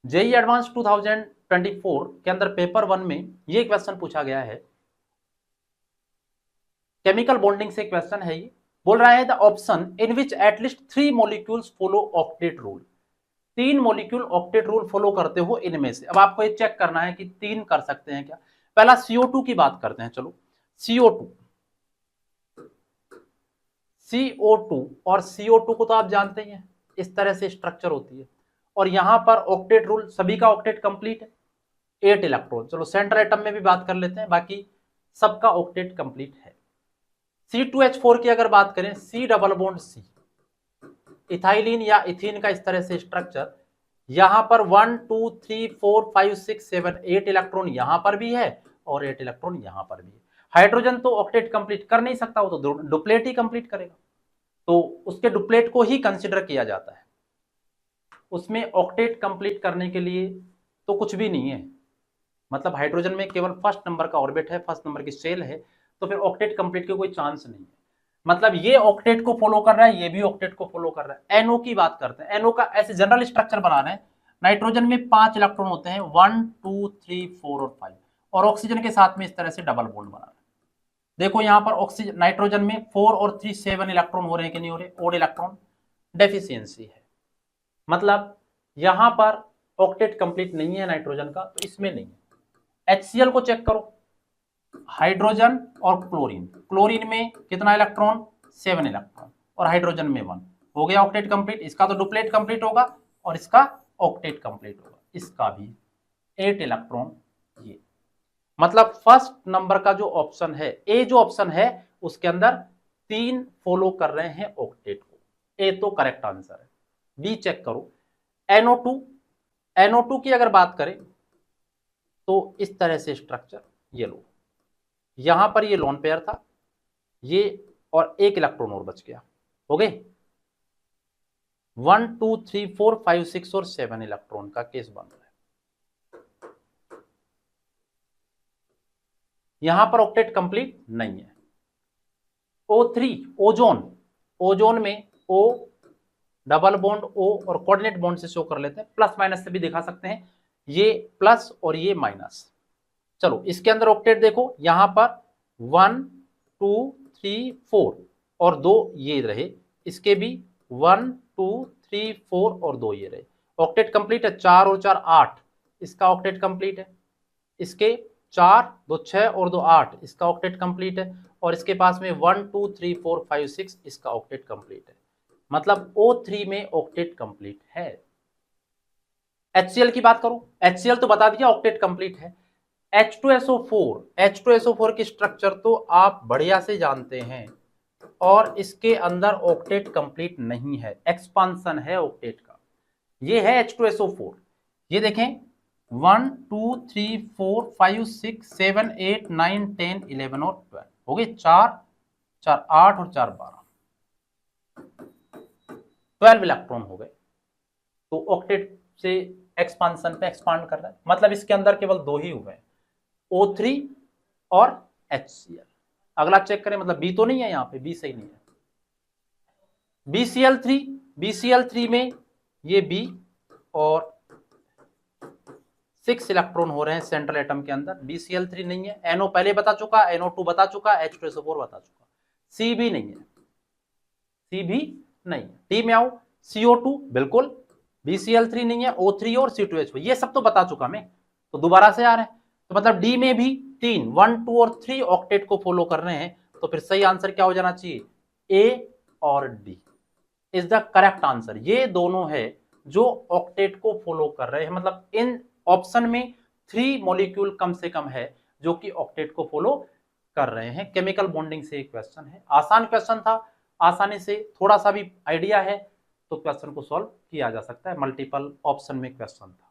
JEE advance 2024 के अंदर paper 1 में ये क्वेश्चन पूछा गया है, केमिकल बॉन्डिंग से क्वेश्चन है। ये बोल रहा है the option in which at least 3 molecules follow octet rule. 3 molecule octet rule follow करते हो इनमें से। अब आपको ये चेक करना है कि 3 कर सकते हैं क्या। पहला CO2 की बात करते हैं। चलो CO2 और CO2 को तो आप जानते ही हैं, इस तरह से स्ट्रक्चर होती है। और यहां पर ऑक्टेट रूल, सभी का ऑक्टेट कंप्लीट है, 8 इलेक्ट्रॉन। चलो सेंट्रल एटम में भी बात कर लेते हैं, बाकी सबका ऑक्टेट कंप्लीट है। C2H4 की अगर बात करें, C double bond C, ethylene या इथीन का इस तरह से स्ट्रक्चर। यहां पर 1 2 3 4 5 6 7 8 इलेक्ट्रॉन यहां पर भी है और 8 इलेक्ट्रॉन यहां पर भी है। हाइड्रोजन तो ऑक्टेट कंप्लीट कर नहीं सकता, वो तो डुप्लेट ही कंप्लीट करेगा, तो उसके डुप्लेट को ही कंसिडर किया जाता है। उसमें ऑक्टेट कंप्लीट करने के लिए तो कुछ भी नहीं है, मतलब हाइड्रोजन में केवल फर्स्ट नंबर का ऑर्बिट है, फर्स्ट नंबर की शेल है, तो फिर ऑक्टेट कंप्लीट के कोई चांस नहीं है। मतलब ये ऑक्टेट को फॉलो कर रहा है, ये भी ऑक्टेट को फॉलो कर रहा है। एनओ की बात करते हैं। एनओ का ऐसे जनरल स्ट्रक्चर बना रहे हैं। नाइट्रोजन में 5 इलेक्ट्रॉन होते हैं, 1 2 3 4 और 5, और ऑक्सीजन के साथ में इस तरह से डबल बॉन्ड बना रहे हैं। देखो यहां पर ऑक्सीजन, नाइट्रोजन में 4 और 3 7 इलेक्ट्रॉन हो रहे हैं कि नहीं हो रहे, ओड इलेक्ट्रॉन डेफिशिएंसी है। मतलब यहां पर ऑक्टेट कंप्लीट नहीं है नाइट्रोजन का, तो इसमें नहीं है। HCl को चेक करो, हाइड्रोजन और क्लोरीन। क्लोरीन में कितना इलेक्ट्रॉन, 7 इलेक्ट्रॉन, और हाइड्रोजन में 1। हो गया ऑक्टेट कंप्लीट। इसका तो डुप्लेट कंप्लीट होगा और इसका ऑक्टेट कंप्लीट होगा, इसका भी 8 इलेक्ट्रॉन। ये मतलब फर्स्ट नंबर का जो ऑप्शन है, ए जो ऑप्शन है, उसके अंदर 3 फॉलो कर रहे हैं ऑक्टेट को। ए तो करेक्ट आंसर है। बी चेक करो, NO2 की अगर बात करें तो इस तरह से स्ट्रक्चर, ये लो, यहां पर ये लोन पेयर था, ये और 1 इलेक्ट्रॉन और बच गया, हो गए 1 2 3 4 5 6 और 7 इलेक्ट्रॉन का केस बन रहा है। यहां पर ऑक्टेट कंप्लीट नहीं है। O3 ओजोन, ओजोन में O डबल बॉन्ड O और कोऑर्डिनेट बॉन्ड से शो कर लेते हैं, प्लस माइनस से भी दिखा सकते हैं, ये प्लस और ये माइनस। चलो इसके अंदर ऑक्टेट देखो, यहां पर 1 2 3 4 और 2 ये रहे, इसके भी 1 2 3 4 और 2 ये रहे। ऑक्टेट कंप्लीट है, 4 और 4 8, इसका ऑक्टेट कंप्लीट है। इसके 4 2 6 और 2 8, इसका ऑक्टेट कंप्लीट है। और इसके पास में 1 2 3 4 5 6, इसका ऑक्टेट कंप्लीट है। मतलब O3 में ऑक्टेट कंप्लीट है। HCl की बात करो, HCl तो बता दिया ऑक्टेट कंप्लीट है। H2SO4 की स्ट्रक्चर तो आप बढ़िया से जानते हैं, और इसके अंदर ऑक्टेट कंप्लीट नहीं है, एक्सपांशन है ऑक्टेट का। ये है H2SO4। ये देखें 1 2 3 4 5 6 7 8 9 10 11 और 12 हो गए, 4 4 8 और 4 12, 12 इलेक्ट्रॉन हो गए। तो ऑक्टेट से एक्सपांशन पे एक्सपांड कर रहा है, मतलब इसके अंदर केवल 2 ही हुए हैं, O3 और HCl। अगला चेक करें, मतलब B तो नहीं है, यहां पे B सही नहीं है। BCl3 में ये B और 6 इलेक्ट्रॉन हो रहे हैं सेंट्रल एटम के अंदर। BCl3 नहीं है। NO पहले बता चुका, NO2 बता चुका, H2SO4 बता चुका, C भी नहीं है, C भी नहीं है। D में आओ, CO2 बिल्कुल, BCl3 नहीं है, O3 और C2H4, ये सब तो बता चुका मैं, तो दोबारा से आ रहे हैं। तो मतलब D में भी 3 1 2 और 3 ऑक्टेट को फॉलो कर रहे हैं, तो फिर सही आंसर क्या हो जाना चाहिए, A और D is the correct answer. ये दोनों है जो ऑक्टेट को फॉलो कर रहे हैं, मतलब इन ऑप्शन में 3 मॉलिक्यूल कम से कम है जो कि ऑक्टेट को फॉलो कर रहे हैं। केमिकल बॉन्डिंग से एक क्वेश्चन है, आसान क्वेश्चन था, आसानी से थोड़ा सा भी आइडिया है तो क्वेश्चन को सॉल्व किया जा सकता है। मल्टीपल ऑप्शन में क्वेश्चन था।